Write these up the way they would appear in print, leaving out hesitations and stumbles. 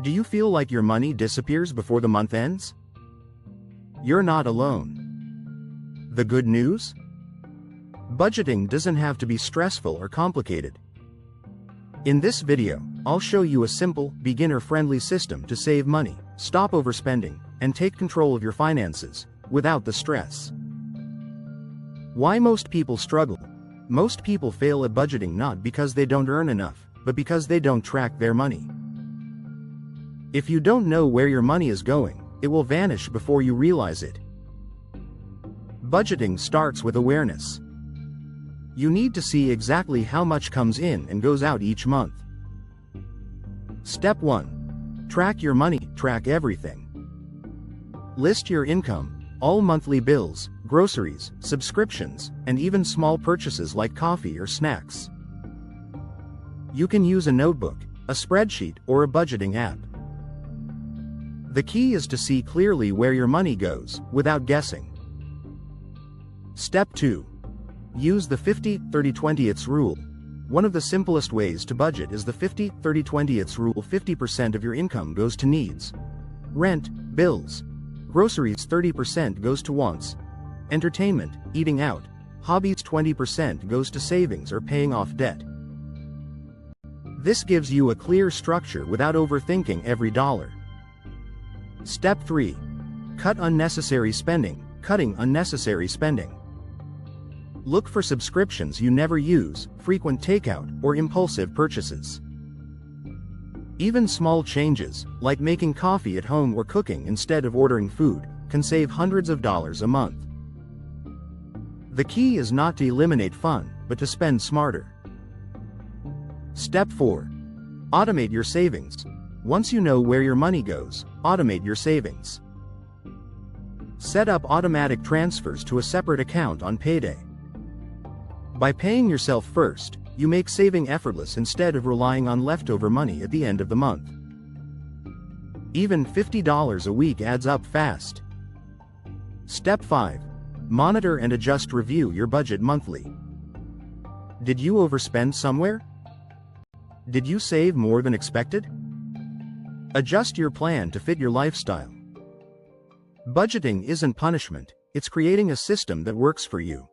Do you feel like your money disappears before the month ends? You're not alone. The good news? Budgeting doesn't have to be stressful or complicated. In this video, I'll show you a simple, beginner-friendly system to save money, stop overspending, and take control of your finances, without the stress. Why most people struggle? Most people fail at budgeting not because they don't earn enough, but because they don't track their money. If you don't know where your money is going, it will vanish before you realize it. Budgeting starts with awareness. You need to see exactly how much comes in and goes out each month. Step 1. Track your money. Track everything. List your income, all monthly bills, groceries, subscriptions, and even small purchases like coffee or snacks. You can use a notebook, a spreadsheet, or a budgeting app. The key is to see clearly where your money goes, without guessing. Step 2. Use the 50-30-20 rule. One of the simplest ways to budget is the 50-30-20 rule. 50% of your income goes to needs. Rent, bills, groceries. 30% goes to wants. Entertainment, eating out, hobbies. 20% goes to savings or paying off debt. This gives you a clear structure without overthinking every dollar. Step 3. Cut unnecessary spending. Cutting unnecessary spending. Look for subscriptions you never use, frequent takeout, or impulsive purchases. Even small changes, like making coffee at home or cooking instead of ordering food, can save hundreds of dollars a month. The key is not to eliminate fun, but to spend smarter. Step 4. Automate your savings. Once you know where your money goes, automate your savings. Set up automatic transfers to a separate account on payday. By paying yourself first, you make saving effortless instead of relying on leftover money at the end of the month. Even $50 a week adds up fast. Step 5. Monitor and adjust. Review your budget monthly. Did you overspend somewhere? Did you save more than expected? Adjust your plan to fit your lifestyle. Budgeting isn't punishment, it's creating a system that works for you.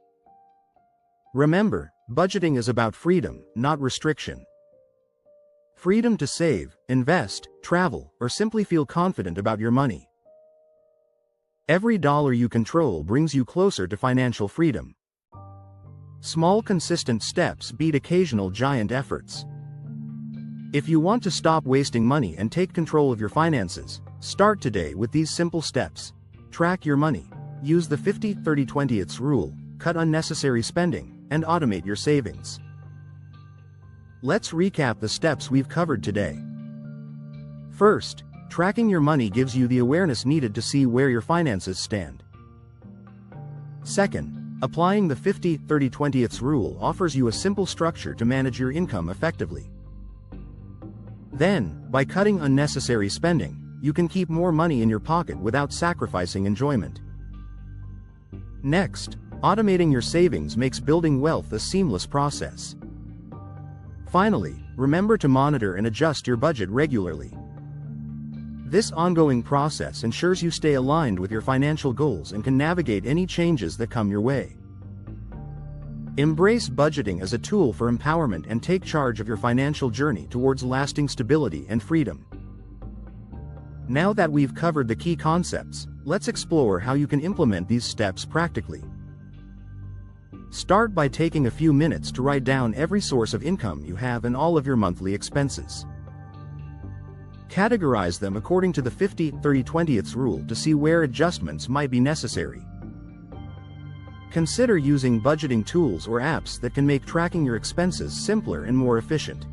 Remember, budgeting is about freedom, not restriction. Freedom to save, invest, travel, or simply feel confident about your money. Every dollar you control brings you closer to financial freedom. Small, consistent steps beat occasional giant efforts. If you want to stop wasting money and take control of your finances, start today with these simple steps. Track your money. Use the 50-30-20 rule. Cut unnecessary spending, and automate your savings. Let's recap the steps we've covered today. First, tracking your money gives you the awareness needed to see where your finances stand. Second, applying the 50-30-20 rule offers you a simple structure to manage your income effectively. Then, by cutting unnecessary spending, you can keep more money in your pocket without sacrificing enjoyment. Next, automating your savings makes building wealth a seamless process. Finally, remember to monitor and adjust your budget regularly. This ongoing process ensures you stay aligned with your financial goals and can navigate any changes that come your way. Embrace budgeting as a tool for empowerment and take charge of your financial journey towards lasting stability and freedom. Now that we've covered the key concepts, let's explore how you can implement these steps practically. Start by taking a few minutes to write down every source of income you have and all of your monthly expenses. Categorize them according to the 50-30-20 rule to see where adjustments might be necessary. Consider using budgeting tools or apps that can make tracking your expenses simpler and more efficient.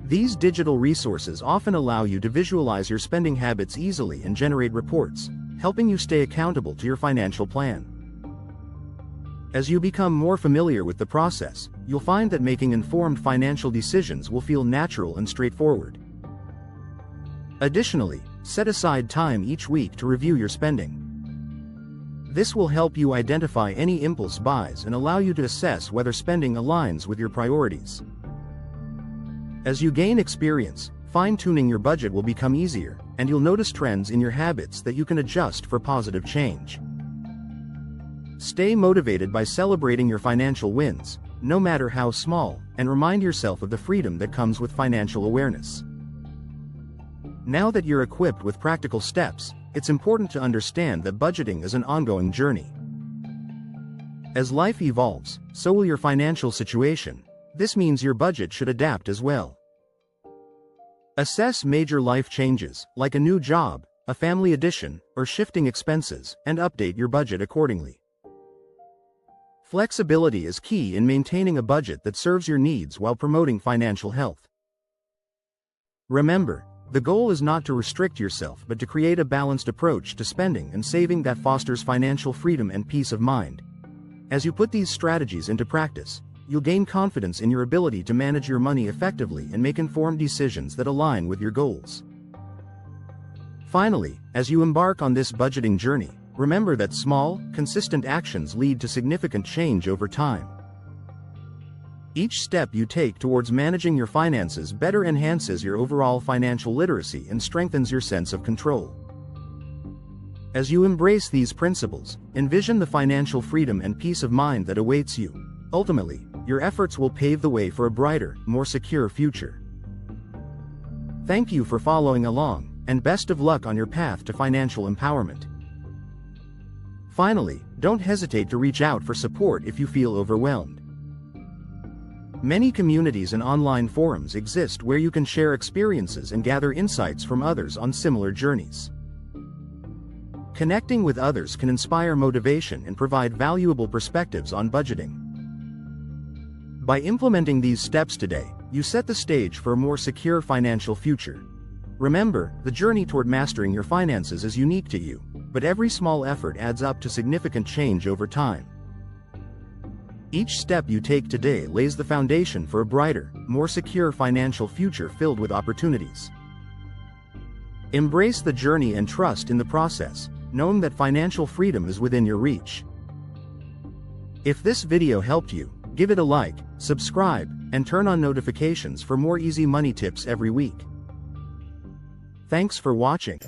These digital resources often allow you to visualize your spending habits easily and generate reports, helping you stay accountable to your financial plan. As you become more familiar with the process, you'll find that making informed financial decisions will feel natural and straightforward. Additionally, set aside time each week to review your spending. This will help you identify any impulse buys and allow you to assess whether spending aligns with your priorities. As you gain experience, fine-tuning your budget will become easier, and you'll notice trends in your habits that you can adjust for positive change. Stay motivated by celebrating your financial wins, no matter how small, and remind yourself of the freedom that comes with financial awareness. Now that you're equipped with practical steps, it's important to understand that budgeting is an ongoing journey. As life evolves, so will your financial situation. This means your budget should adapt as well. Assess major life changes, like a new job, a family addition, or shifting expenses, and update your budget accordingly. Flexibility is key in maintaining a budget that serves your needs while promoting financial health. Remember, the goal is not to restrict yourself but to create a balanced approach to spending and saving that fosters financial freedom and peace of mind. As you put these strategies into practice, you'll gain confidence in your ability to manage your money effectively and make informed decisions that align with your goals. Finally, as you embark on this budgeting journey, remember that small, consistent actions lead to significant change over time. Each step you take towards managing your finances better enhances your overall financial literacy and strengthens your sense of control. As you embrace these principles, envision the financial freedom and peace of mind that awaits you. Ultimately, your efforts will pave the way for a brighter, more secure future. Thank you for following along, and best of luck on your path to financial empowerment. Finally, don't hesitate to reach out for support if you feel overwhelmed. Many communities and online forums exist where you can share experiences and gather insights from others on similar journeys. Connecting with others can inspire motivation and provide valuable perspectives on budgeting. By implementing these steps today, you set the stage for a more secure financial future. Remember, the journey toward mastering your finances is unique to you, but every small effort adds up to significant change over time. Each step you take today lays the foundation for a brighter, more secure financial future filled with opportunities. Embrace the journey and trust in the process, knowing that financial freedom is within your reach. If this video helped you, give it a like, subscribe, and turn on notifications for more easy money tips every week. Thanks for watching.